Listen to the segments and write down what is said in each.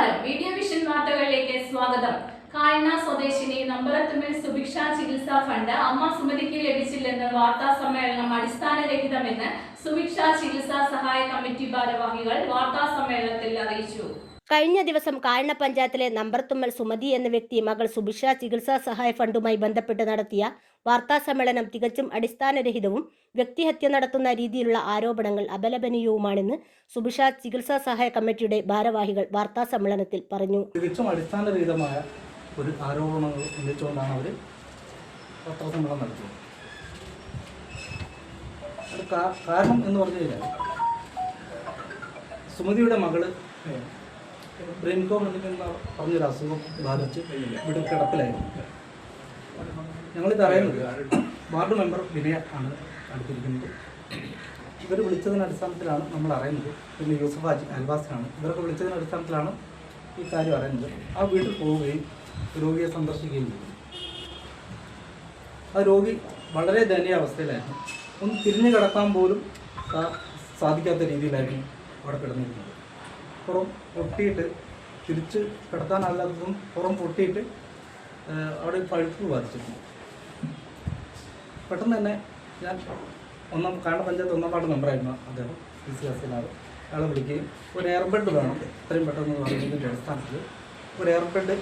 നമസ്കാരം. Video vision വാർത്തകളിലേക്ക് സ്വാഗതം. കായന സ്വദേശിനി നമ്പറത്തുമ്പിൽ സുഭിക്ഷ ചികിത്സാ ഫണ്ട് അമ്മ സുമതിക്ക് ലഭിച്ചില്ലെന്ന് വാർത്താ സമ്മേളനം അടിസ്ഥാനരഹിതമെന്ന് സുഭിക്ഷ ചികിത്സാ സഹായ കമ്മിറ്റി ഭാരവാഹികൾ വാർത്താ സമ്മേളനത്തിൽ അറിയിച്ചു. കഴിഞ്ഞ ദിവസം കായന പഞ്ചായത്തിലെ നമ്പർത്തുമ്മൽ സുമതി എന്ന വ്യക്തി മകൾ സുഭിക്ഷ ചികിത്സാ സഹായ ഫണ്ടുമായി ബന്ധപ്പെട്ട് നടത്തിയ വാർത്താ സമ്മേളനം തികച്ചും അടിസ്ഥാനരഹിതവും വ്യക്തിഹത്യ നടത്തുന്ന രീതിയിലുള്ള ആരോപണങ്ങൾ അപലപനീയവുമാണെന്ന് സുഭിക്ഷ ചികിത്സാ സഹായ കമ്മിറ്റിയുടെ ഭാരവാഹികൾ വാർത്താ സമ്മേളനത്തിൽ പറഞ്ഞു. തികച്ചും അടിസ്ഥാനരഹിതമായ ഒരു ആരോപണങ്ങൾ ഉന്നയിച്ചുകൊണ്ടാണ് അവർ പത്രസമ്മേളനം നടത്തിയത്. കാരണം എന്ന് പറഞ്ഞു കഴിഞ്ഞാൽ സുമതിയുടെ മകള് ബ്രെയിൻകോം എന്ന് പറഞ്ഞൊരു അസുഖം ബാധിച്ച് ഇവിടെ കിടപ്പിലായിരുന്നു. ഞങ്ങളിത് അറിയുന്നത് വാർഡ് മെമ്പർ വിനയ ആണ് അടുത്തിരിക്കുന്നത്. ഇവർ വിളിച്ചതിന് അടിസ്ഥാനത്തിലാണ് നമ്മൾ അറിയുന്നത്. പിന്നെ യൂസഫ് അൽവാസിനാണ്. ഇവരൊക്കെ വിളിച്ചതിന് അടിസ്ഥാനത്തിലാണ് ഈ കാര്യം അറിയുന്നത്. ആ വീട്ടിൽ പോവുകയും രോഗിയെ സന്ദർശിക്കുകയും ചെയ്തു. ആ രോഗി വളരെ ദയനീയാവസ്ഥയിലായിരുന്നു. ഒന്ന് തിരിഞ്ഞു കിടക്കാൻ പോലും സാധിക്കാത്ത രീതിയിലായിരുന്നു അവിടെ കിടന്നിരുന്നത്. പുറം പൊട്ടിയിട്ട് തിരിച്ച് കിടത്താനല്ലാത്തതും പുറം പൊട്ടിയിട്ട് അവിടെ പഴുപ്പ് ബാധിച്ചിരുന്നു. പെട്ടെന്ന് തന്നെ ഞാൻ കായന പഞ്ചായത്ത് 1-ാം വാർഡ് മെമ്പറായിരുന്നു അദ്ദേഹം, അയാളെ വിളിക്കുകയും ഒരു എയർ ബെഡ് വേണം എത്രയും പെട്ടെന്ന് പറയുന്നതിൻ്റെ അടിസ്ഥാനത്തിൽ ഒരു എയർ ബെഡ്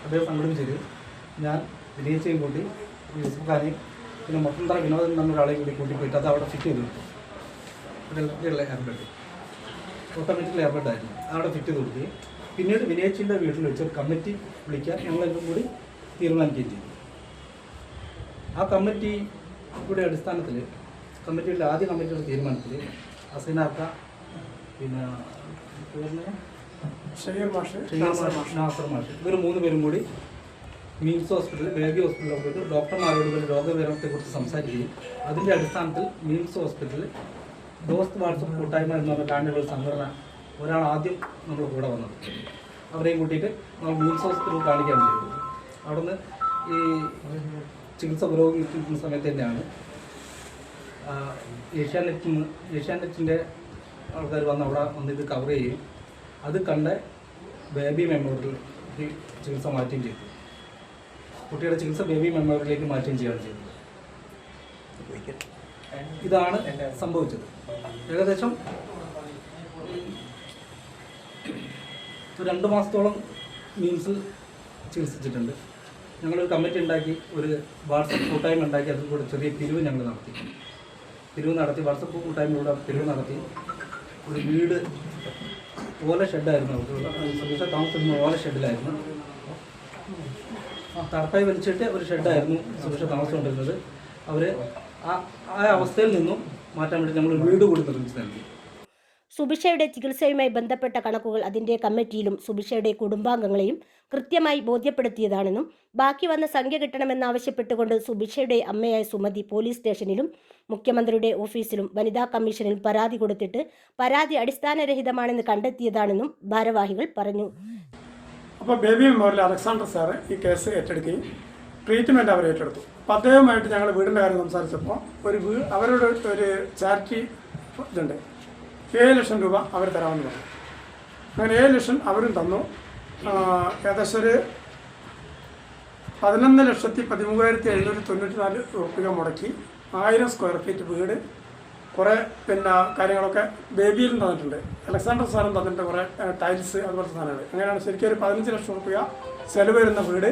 അദ്ദേഹം സംഘടിപ്പിച്ചത്. ഞാൻ വിനയിച്ചയും കൂട്ടി യൂസഫ് ഖാനെയും പിന്നെ മൊത്തം വിനോദം എന്നൊരാളെയും കൂടി കൂട്ടിപ്പോയിട്ട് അത് അവിടെ ഫിറ്റ് ചെയ്ത് കൊടുത്തു. ഒരു ഇലക്ട്രിക്കുള്ള എയർ ബെഡ്, ഓട്ടോമാറ്റിക്കൽ എയർ ബെഡായിരുന്നു. അവിടെ ഫിറ്റ് ചെയ്ത് കൊടുക്കുകയും പിന്നീട് വിനയിച്ചിൻ്റെ വീട്ടിൽ വെച്ച് ഒരു കമ്മിറ്റി വിളിക്കാൻ ഞങ്ങളെല്ലാം കൂടി തീരുമാനിക്കുകയും ചെയ്തു. ആ കമ്മിറ്റിയുടെ അടിസ്ഥാനത്തിൽ ആദ്യ കമ്മിറ്റിയുടെ തീരുമാനത്തിൽ അസൈനാർക്ക പിന്നെ നാസർ മാഷ് ഇവർ 3 പേരും കൂടി മീംസ് ഹോസ്പിറ്റലിൽ ബേബി ഹോസ്പിറ്റലിൽ പോയിട്ട് ഡോക്ടർമാരോട് രോഗവിവരത്തെക്കുറിച്ച് സംസാരിക്കുകയും അതിൻ്റെ അടിസ്ഥാനത്തിൽ മീംസ് ഹോസ്പിറ്റലിൽ ദോസ്ത് വാട്സപ്പ് കൂട്ടായ്മ എന്ന് പറഞ്ഞ കാണികളുടെ സംഘടന ഒരാൾ ആദ്യം നമ്മൾ കൂടെ വന്നത്. അവരെയും കൂട്ടിയിട്ട് നമ്മൾ മീംസ് ഹോസ്പിറ്റലിൽ കാണിക്കുകയാണ് ചെയ്തത്. അവിടുന്ന് ഈ ചികിത്സ പുരോഗമിക്കുന്ന സമയത്ത് തന്നെയാണ് ഏഷ്യാനെറ്റിൻ്റെ ആൾക്കാർ അവിടെ വന്നിട്ട് കവർ ചെയ്യുകയും അത് കണ്ട് ബേബി മെമ്മോറിയൽ ചികിത്സ മാറ്റുകയും ചെയ്തു. കുട്ടിയുടെ ചികിത്സ ബേബി മെമ്മോറിയലിലേക്ക് മാറ്റുകയും ചെയ്യുകയാണ് ചെയ്തത്. ഇതാണ് സംഭവിച്ചത്. ഏകദേശം 2 മാസത്തോളം മീംസിൽ ചികിത്സിച്ചിട്ടുണ്ട്. ഞങ്ങളൊരു കമ്മിറ്റി ഉണ്ടാക്കി, ഒരു വാട്സപ്പ് കൂട്ടായ്മ ഉണ്ടാക്കി, അതിൽ കൂടെ ചെറിയ പിരിവ് ഞങ്ങൾ നടത്തി വാട്സപ്പ് കൂട്ടായ്മയിലൂടെ പിരിവ് നടത്തി. ഒരു വീട് ഓല ഷെഡായിരുന്നു, സുഭിക്ഷ താമസിച്ചിരുന്ന ഓല ഷെഡിലായിരുന്നു. തറപ്പായി വലിച്ചിട്ട് ഒരു ഷെഡായിരുന്നു സുഭിക്ഷ താമസിച്ചുകൊണ്ടിരുന്നത്. അവർ ആ അവസ്ഥയിൽ നിന്നും മാറ്റാൻ വേണ്ടി നമ്മൾ വീട് കൂടി നിർമ്മിച്ച് നൽകി. സുഭിക്ഷയുടെ ചികിത്സയുമായി ബന്ധപ്പെട്ട കണക്കുകൾ അതിൻ്റെ കമ്മിറ്റിയിലും സുഭിക്ഷയുടെ കുടുംബാംഗങ്ങളെയും കൃത്യമായി ബോധ്യപ്പെടുത്തിയതാണെന്നും ബാക്കി വന്ന സംഖ്യ കിട്ടണമെന്നാവശ്യപ്പെട്ടുകൊണ്ട് സുഭിക്ഷയുടെ അമ്മയായ സുമതി പോലീസ് സ്റ്റേഷനിലും മുഖ്യമന്ത്രിയുടെ ഓഫീസിലും വനിതാ കമ്മീഷനിലും പരാതി കൊടുത്തിട്ട് പരാതി അടിസ്ഥാനരഹിതമാണെന്ന് കണ്ടെത്തിയതാണെന്നും ഭാരവാഹികൾ പറഞ്ഞു. അപ്പോൾ ബേബി മെമ്മോറിയൽ അലക്സാണ്ടർ സാറ് ഈ കേസ് ഏറ്റെടുക്കുകയും ട്രീറ്റ്മെൻറ്റ് അവർ ഏറ്റെടുത്തു. അപ്പോൾ അദ്ദേഹമായിട്ട് ഞങ്ങൾ വീടിൻ്റെ കാര്യം സംസാരിച്ചപ്പോൾ അവരുടെ ഒരു ചാരിറ്റി ഇതുണ്ട്, 7 ലക്ഷം രൂപ അവർ തരാമെന്ന് പറഞ്ഞു. അങ്ങനെ 7 ലക്ഷം അവരും തന്നു. ഏകദേശം ഒരു 11,13,794 രൂപ മുടക്കി 1000 സ്ക്വയർ ഫീറ്റ് വീട്, കുറേ പിന്നെ കാര്യങ്ങളൊക്കെ ബേബിയിലും തന്നിട്ടുണ്ട്. അലക്സാണ്ടർ സാറും തന്നിട്ടുണ്ട്, കുറേ ടൈൽസ് അതുപോലത്തെ സാധനങ്ങൾ. അങ്ങനെയാണ് ശരിക്കും ഒരു 15 ലക്ഷം രൂപ ചെലവ് വരുന്ന വീട്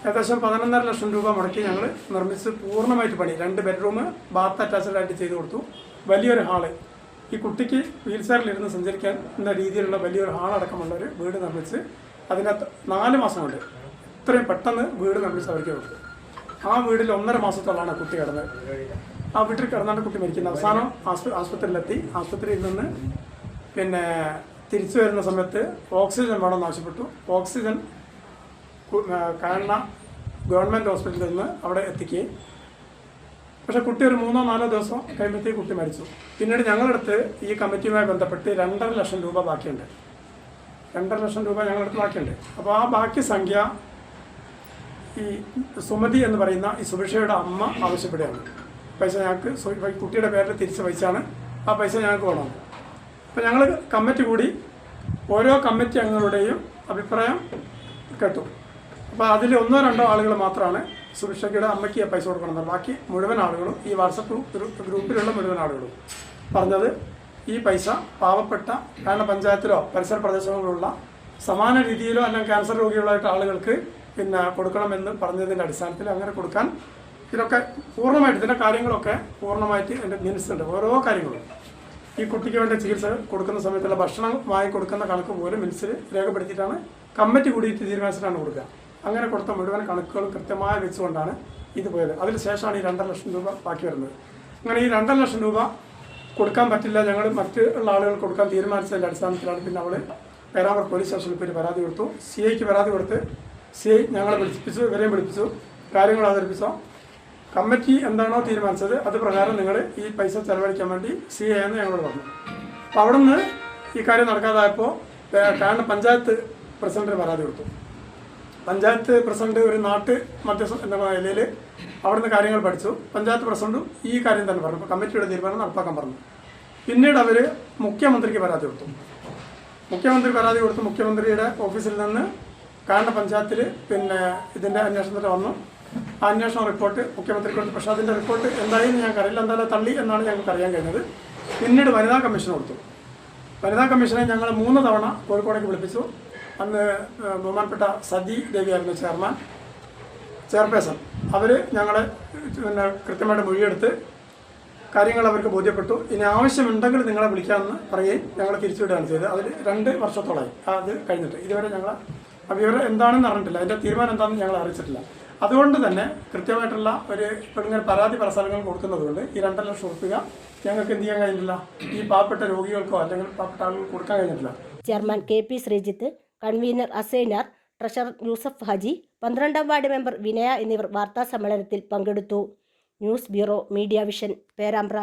ഏകദേശം 11.5 ലക്ഷം രൂപ മുടക്കി ഞങ്ങൾ നിർമ്മിച്ച് പൂർണ്ണമായിട്ട് പണി. 2 ബെഡ്റൂം, ബാത്ത് അറ്റാച്ച്ഡ് ആയിട്ട് ചെയ്ത് കൊടുത്തു. വലിയൊരു ഹാള്, ഈ കുട്ടിക്ക് വീൽ ചെയറിലിരുന്ന് സഞ്ചരിക്കാൻ എന്ന രീതിയിലുള്ള വലിയൊരു ഹാളടക്കമുള്ള ഒരു വീട് നിർമ്മിച്ച് അതിനകത്ത് 4 മാസം കൊണ്ട് ഇത്രയും പെട്ടെന്ന് വീട് നിർമ്മിച്ച് അവർക്ക് കൊടുത്തു. ആ വീട്ടിൽ 1.5 മാസത്തോളമാണ് കുട്ടി കിടന്നത്. ആ വീട്ടിൽ കിടന്നാണ് കുട്ടി മരിക്കുന്നത്. അവസാനം ആശുപത്രിയിലെത്തി. ആശുപത്രിയിൽ നിന്ന് പിന്നെ തിരിച്ചു വരുന്ന സമയത്ത് ഓക്സിജൻ വേണമെന്ന് ആവശ്യപ്പെട്ടു. ഓക്സിജൻ കായന ഗവൺമെൻറ് ഹോസ്പിറ്റലിൽ നിന്ന് അവിടെ എത്തിക്കുകയും പക്ഷേ കുട്ടി ഒരു 3-4 ദിവസം കഴിയുമ്പോഴത്തേക്ക് കുട്ടി മരിച്ചു. പിന്നീട് ഞങ്ങളടുത്ത് ഈ കമ്മിറ്റിയുമായി ബന്ധപ്പെട്ട് 2.5 ലക്ഷം രൂപ ബാക്കിയുണ്ട്. 2.5 ലക്ഷം രൂപ ഞങ്ങളടുത്ത് ബാക്കിയുണ്ട്. അപ്പോൾ ആ ബാക്കി സംഖ്യ ഈ സുമതി എന്ന് പറയുന്ന ഈ സുഭിക്ഷയുടെ അമ്മ ആവശ്യപ്പെടുകയാണ്. പൈസ ഞങ്ങൾക്ക് കുട്ടിയുടെ പേരിൽ തിരിച്ച പൈസയാണ്, ആ പൈസ ഞങ്ങൾക്ക് വേണം. അപ്പോൾ ഞങ്ങൾ കമ്മിറ്റി കൂടി ഓരോ കമ്മിറ്റി അംഗങ്ങളുടെയും അഭിപ്രായം കേട്ടു. അപ്പോൾ അതിൽ 1-2 ആളുകൾ മാത്രമാണ് സുഭിക്ഷയുടെ അമ്മയ്ക്ക് പൈസ കൊടുക്കണമെന്ന്. ബാക്കി മുഴുവൻ ആളുകളും, ഈ വാട്സപ്പ് ഗ്രൂപ്പിലുള്ള മുഴുവൻ ആളുകളും പറഞ്ഞത് ഈ പൈസ പാവപ്പെട്ട കാരണം പഞ്ചായത്തിലോ പരിസര പ്രദേശങ്ങളിലുള്ള സമാന രീതിയിലോ അല്ലെങ്കിൽ ക്യാൻസർ രോഗികളായിട്ട് ആളുകൾക്ക് കൊടുക്കണമെന്ന് പറഞ്ഞതിൻ്റെ അടിസ്ഥാനത്തിൽ അങ്ങനെ കൊടുക്കാൻ ഇതൊക്കെ പൂർണ്ണമായിട്ട് ഇതിൻ്റെ കാര്യങ്ങളൊക്കെ പൂർണ്ണമായിട്ട് എൻ്റെ മിനിറ്റ്സ് ഉണ്ട്. ഓരോ കാര്യങ്ങളും ഈ കുട്ടിക്ക് വേണ്ട ചികിത്സ കൊടുക്കുന്ന സമയത്തുള്ള ഭക്ഷണം വാങ്ങി കൊടുക്കുന്ന കണക്ക് പോലും മിനിറ്റ്സിൽ രേഖപ്പെടുത്തിയിട്ടാണ് കമ്മിറ്റി കൂടിയിട്ട് തീരുമാനിച്ചിട്ടാണ് കൊടുക്കുക. അങ്ങനെ കൊടുത്ത മുഴുവൻ കണക്കുകളും കൃത്യമായി വെച്ചുകൊണ്ടാണ് ഇത് പോയത്. അതിന് ശേഷമാണ് ഈ 2.5 ലക്ഷം രൂപ ബാക്കി വരുന്നത്. അങ്ങനെ ഈ 2.5 ലക്ഷം രൂപ കൊടുക്കാൻ പറ്റില്ല, ഞങ്ങൾ മറ്റുള്ള ആളുകൾ കൊടുക്കാൻ തീരുമാനിച്ചതിൻ്റെ അടിസ്ഥാനത്തിലാണ് പിന്നെ അവൾ പേരാമ്പ്ര പോലീസ് സ്റ്റേഷനിൽ പോയി പരാതി കൊടുത്തു. CIക്ക് പരാതി കൊടുത്ത് CI ഞങ്ങളെ വിളിപ്പിച്ചു, ഇവരെയും വിളിപ്പിച്ചു, കാര്യങ്ങൾ അവതരിപ്പിച്ചു. കമ്മിറ്റി എന്താണോ തീരുമാനിച്ചത് അത് പ്രകാരം നിങ്ങൾ ഈ പൈസ ചെലവഴിക്കാൻ വേണ്ടി CI എന്ന് ഞങ്ങളോട് പറഞ്ഞു. അപ്പോൾ അവിടെ നിന്ന് ഈ കാര്യം നടക്കാതായപ്പോൾ കാരണം പഞ്ചായത്ത് പ്രസിഡന്റിന് പരാതി കൊടുത്തു. പഞ്ചായത്ത് പ്രസിഡന്റ് ഒരു നാട്ട് മധ്യസ്ഥ എന്ന നിലയിൽ അവിടുന്ന് കാര്യങ്ങൾ പഠിച്ചു. പഞ്ചായത്ത് പ്രസിഡന്റും ഈ കാര്യം തന്നെ പറഞ്ഞു, കമ്മിറ്റിയുടെ തീരുമാനം നടപ്പാക്കാൻ പറഞ്ഞു. പിന്നീട് അവർ മുഖ്യമന്ത്രിക്ക് പരാതി കൊടുത്തു. മുഖ്യമന്ത്രിയുടെ ഓഫീസിൽ നിന്ന് കാരണം പഞ്ചായത്തിൽ ഇതിൻ്റെ അന്വേഷണത്തിൽ വന്നു. ആ അന്വേഷണ റിപ്പോർട്ട് മുഖ്യമന്ത്രിക്ക് കൊടുത്തു. പക്ഷേ അതിൻ്റെ റിപ്പോർട്ട് എന്തായാലും ഞങ്ങൾക്കറിയില്ല, എന്തായാലും തള്ളി എന്നാണ് ഞങ്ങൾക്ക് അറിയാൻ കഴിഞ്ഞത്. പിന്നീട് വനിതാ കമ്മീഷൻ കൊടുത്തു. വനിതാ കമ്മീഷനെ ഞങ്ങൾ 3 തവണ കോഴിക്കോടേക്ക് വിളിപ്പിച്ചു. അന്ന് ബഹുമാനപ്പെട്ട സജി ദേവിയായിരുന്നു ചെയർപേഴ്സൺ. അവർ ഞങ്ങളെ കൃത്യമായിട്ട് മൊഴിയെടുത്ത് കാര്യങ്ങൾ അവർക്ക് ബോധ്യപ്പെട്ടു. ഇനി ആവശ്യമുണ്ടെങ്കിൽ നിങ്ങളെ വിളിക്കാമെന്ന് പറയുകയും ഞങ്ങൾ തിരിച്ചുവിടുകയാണ് ചെയ്തത്. അതിൽ 2 വർഷത്തോളമായി അത് കഴിഞ്ഞിട്ട്. ഇതുവരെ ഞങ്ങൾ വിവരം എന്താണെന്ന് അറിഞ്ഞിട്ടില്ല, അതിൻ്റെ തീരുമാനം എന്താണെന്ന് ഞങ്ങൾ അറിയിച്ചിട്ടില്ല. അതുകൊണ്ട് തന്നെ കൃത്യമായിട്ടുള്ള ഇപ്പോൾ ഇങ്ങനെ പരാതി പല സ്ഥലങ്ങൾ കൊടുക്കുന്നത് കൊണ്ട് ഈ 2 ലക്ഷം രൂപ ഞങ്ങൾക്ക് എന്ത് ചെയ്യാൻ കഴിഞ്ഞിട്ടില്ല, ഈ പാവപ്പെട്ട രോഗികൾക്കോ അല്ലെങ്കിൽ പാവപ്പെട്ട ആളുകൾക്ക് കൊടുക്കാൻ കഴിഞ്ഞിട്ടില്ല. Chairman KP Sreejith, convener Asainar, treasurer Yusuf Haji, 12ാം വാർഡ് മെമ്പർ വിനയ എന്നിവർ വാർത്താ സമ്മേളനത്തിൽ പങ്കെടുത്തു. News bureau, media vision, Perambra.